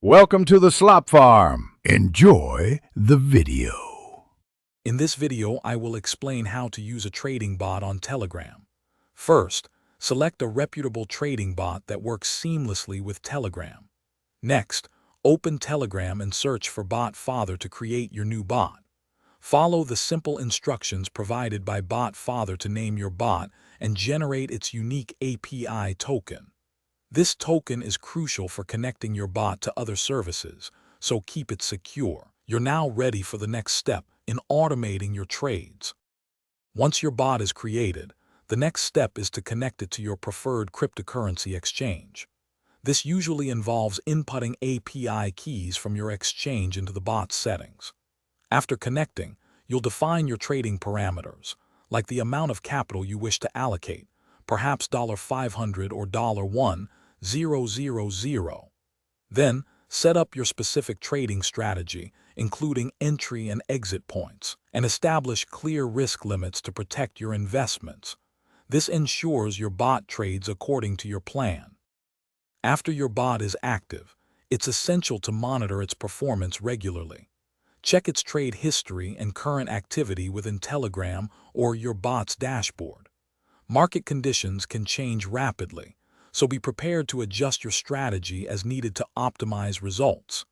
Welcome to the Slop Farm. Enjoy the video. In this video, I will explain how to use a trading bot on Telegram. First, select a reputable trading bot that works seamlessly with Telegram. Next, open Telegram and search for Bot Father to create your new bot. Follow the simple instructions provided by Bot Father to name your bot and generate its unique API token. This token is crucial for connecting your bot to other services, so keep it secure. You're now ready for the next step in automating your trades. Once your bot is created, the next step is to connect it to your preferred cryptocurrency exchange. This usually involves inputting API keys from your exchange into the bot's settings. After connecting, you'll define your trading parameters, like the amount of capital you wish to allocate, perhaps $500 or $1,000. Then, set up your specific trading strategy, including entry and exit points, and establish clear risk limits to protect your investments. This ensures your bot trades according to your plan. After your bot is active, it's essential to monitor its performance regularly. Check its trade history and current activity within Telegram or your bot's dashboard. Market conditions can change rapidly, so be prepared to adjust your strategy as needed to optimize results.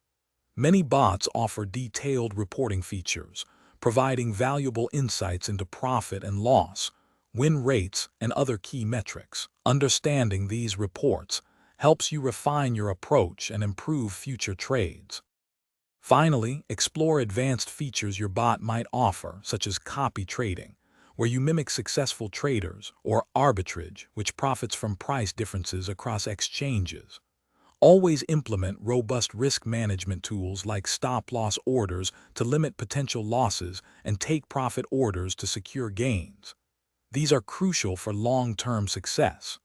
Many bots offer detailed reporting features, providing valuable insights into profit and loss, win rates, and other key metrics. Understanding these reports helps you refine your approach and improve future trades. Finally, explore advanced features your bot might offer, such as copy trading, where you mimic successful traders, or arbitrage, which profits from price differences across exchanges. Always implement robust risk management tools like stop-loss orders to limit potential losses and take profit orders to secure gains. These are crucial for long-term success.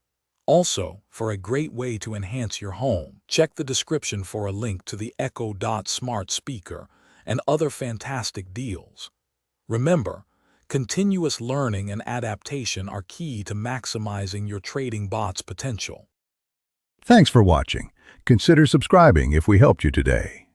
Also, for a great way to enhance your home, check the description for a link to the Echo Dot smart speaker and other fantastic deals. Remember, continuous learning and adaptation are key to maximizing your trading bot's potential. Thanks for watching. Consider subscribing if we helped you today.